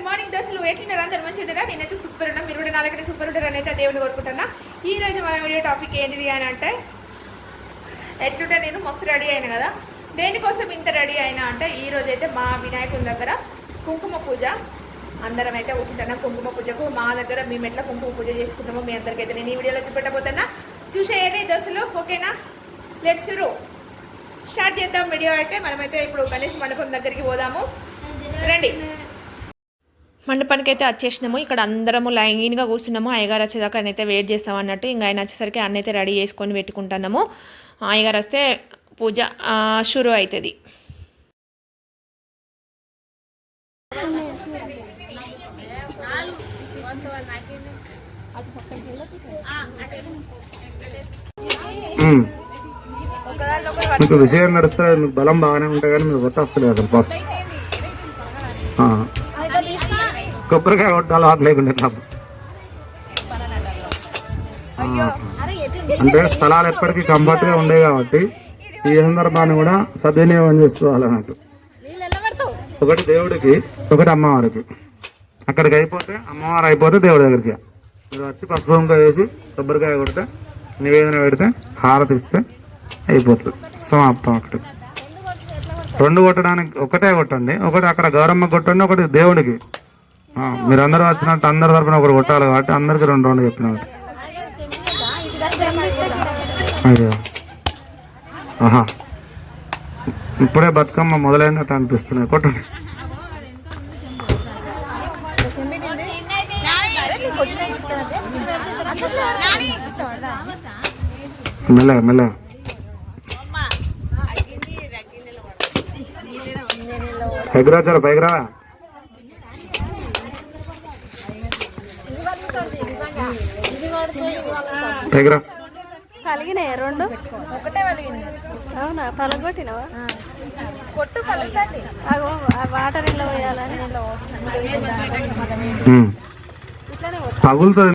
Good morning దోస్తులు ఎట్లున్నారు అందరూ మంచిగా ఉంటారా? నేనైతే సూపర్ ఉన్నా, మీరు కూడా నా దగ్గర సూపర్ ఉంటారని అయితే దేవుని కోరుకుంటున్నా. ఈ రోజు మన వీడియో టాపిక్ ఏంటిది అని అంటే, ఎట్లుంటే నేను మస్తు రెడీ అయినా కదా. దేనికోసం ఇంత రెడీ అయినా అంటే, ఈ రోజు అయితే మా వినాయకుని దగ్గర కుంకుమ పూజ. అందరం అయితే కూర్చుంటున్నాం కుంకుమ పూజకు. మా దగ్గర మేము ఎట్లా కుంకుమ పూజ చేసుకుంటామో మీ అందరికైతే నేను ఈ వీడియోలో చూపెట్టబోతున్నా. చూసేయండి దోస్తులు, ఓకేనా? లెట్స్ స్టార్ట్ చేద్దాం వీడియో. అయితే మనమైతే ఇప్పుడు గణేష్ మండపం దగ్గరికి పోదాము, రండి. మండపానికి అయితే వచ్చేసినాము. ఇక్కడ అందరము లైన్గా కూర్చున్నాము. అయ్యగారు వచ్చేదాకా ఆయన అయితే వెయిట్ చేస్తాం అన్నట్టు. ఇంకా ఆయన వచ్చేసరికి అన్న అయితే రెడీ చేసుకొని పెట్టుకుంటున్నాము. అయ్యగారు వస్తే పూజ షురు అవుతుంది. మీకు విషయం నడుస్తుంది, మీకు బలం బాగానే ఉంటాయి కానీ మీరు కొట్టేస్తలేదు అసలు. ఫస్ట్ కొబ్బరికాయ కొట్టాలి ఆట లేకుండా. అంటే స్థలాలు ఎప్పటికీ కంఫర్ట్గా ఉండేవి కాబట్టి ఈ సందర్భాన్ని కూడా సద్వినియోగం చేసుకోవాలన్నట్టు. ఒకటి దేవుడికి, ఒకటి అమ్మవారికి. అక్కడికి అయిపోతే అమ్మవారు అయిపోతే దేవుడి దగ్గరికి మీరు వచ్చి పసుపు కుంకుమ వేసి కొబ్బరికాయ కొడితే నివేదన పెడితే హారతి ఇస్తే అయిపోతుంది, సమాప్తం. ఒకటి రెండు కొట్టడానికి ఒకటే కొట్టండి. ఒకటి అక్కడ గౌరమ్మ కొట్టండి, ఒకటి దేవుడికి. మీరు అందరూ వచ్చినట్టు అందరి తరపున ఒకటి కొట్టాలి కాబట్టి అందరికి రెండు రెండు చెప్పిన. అయ్యో ఆహా, ఇప్పుడే బతుకమ్మ మొదలైనట్టు అనిపిస్తున్నాయి. కొట్టండి. మెల్లగా మెల్లగా. ఎగురాచారా పైకి రా. పైకిరా. కలిగినాయి రెండు, ఒకటే కలిగింది. అవునా? పలగొట్టినవా? కొట్టు పలుకుతుంది. వాటర్ ఇళ్ళ పోయాలని పగులుతుంది.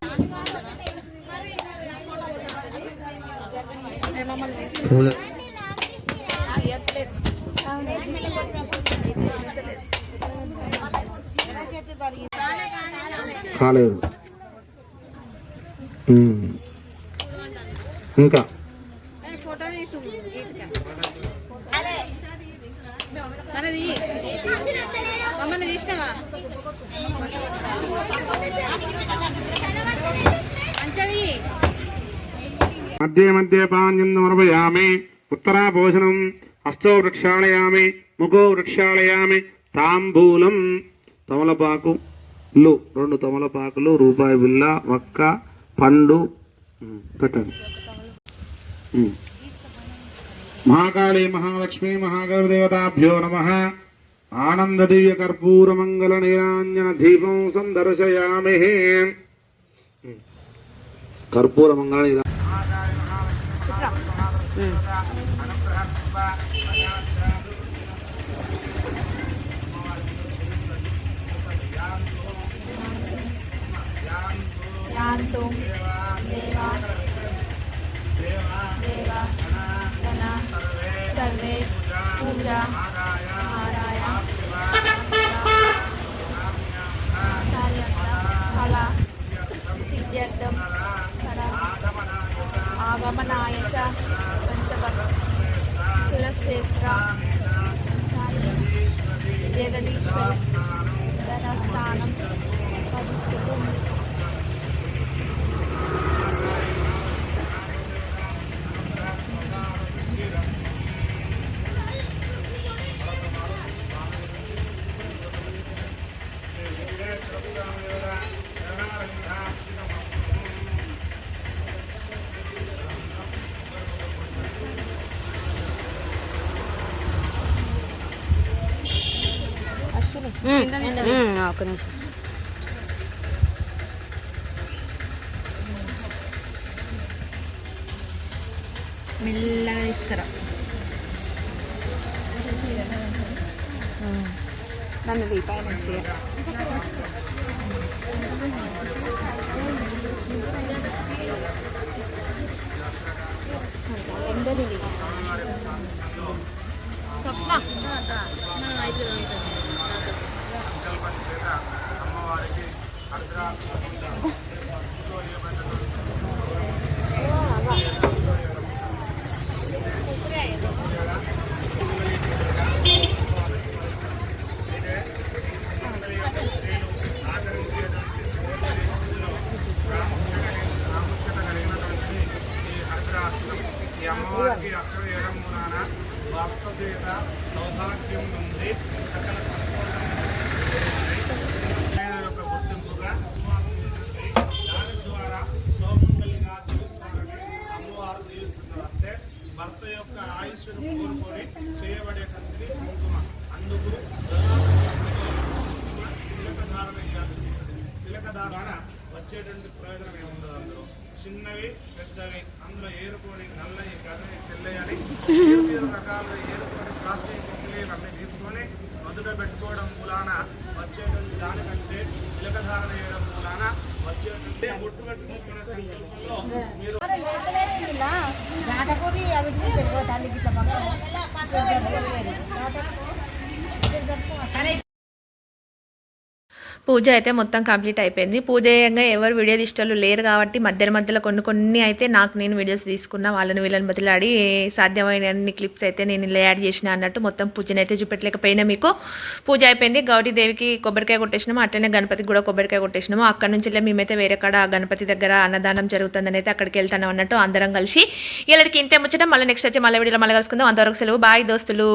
కాలేదు ఇంకా. మధ్య మధ్య పాంజమర్పయామి, ఉత్తరా భోజనం, హస్తో వృక్షాళయామి, ముఖో వృక్షాళయామి, తాంబూలం. తమలపాకులు, రెండు తమలపాకులు, రూపాయి బిల్ల, వక్క, పండు పెట్టండి. మహాకాళీ మహాలక్ష్మీ మహాగౌరదేవతాభ్యో నమః. ఆనంద దివ్య కర్పూర మంగళ నీరాంజన దీపం సందర్శయామి. కర్పూర మంగళ సర్వే పూజ ఆగమనాయ పంచభక్ష జగదీశ్వర స్థానం ప్రతిష్ఠితం. ఒక నిమిషం. మెల్లగా తీసుకురా. నన్ను దీపాయ మంచిగా స్వప్న వచ్చేటువంటి ప్రయోజనం ఏముండదు అందులో. చిన్నవి పెద్దవి అందులో ఏరుకొని నల్లవి కర్రవి తెల్లవి అని 7 రకాలుగా ఏరుకొని ప్లాస్టిక్ కుక్కలీలు అన్నీ తీసుకొని మధుర పెట్టుకోవడం మూలాన వచ్చేటువంటి దానికంటే తిలకధారణ చేయడం మూలాన వచ్చేటువంటి బొట్టు పెట్టుకునే సంకల్పంలో మీరు పూజ అయితే మొత్తం కంప్లీట్ అయిపోయింది. పూజ చేయంగా ఎవరు వీడియో తీసేవాళ్ళు లేరు కాబట్టి మధ్యలో కొన్ని అయితే నాకు నేను వీడియోస్ తీసుకున్నా. వాళ్ళని వీళ్ళని బతిలాడి సాధ్యమైన అన్ని క్లిప్స్ అయితే నేను ఇలా యాడ్ చేసిన అన్నట్టు మొత్తం పూజను అయితే చూపెట్టలేకపోయినా మీకు. పూజ అయిపోయింది. గౌరీదేవికి కొబ్బరికాయ కొట్టేసినాము, అట్లనే గణపతికి కూడా కొబ్బరికాయ కొట్టేసినాము. అక్కడ నుంచి మేమైతే వేరే కాడ గణపతి దగ్గర అన్నదానం జరుగుతుందని అయితే అక్కడికి వెళ్తాను అన్నట్టు అందరం కలిసి. ఇలాంటికి ఇంతే ముచ్చట. మళ్ళీ నెక్స్ట్ వచ్చి మళ్ళీ వీడియోలో మళ్ళీ కలుసుకుందాం. అంతవరకు సెలవు. బాయ్ దోస్తులు.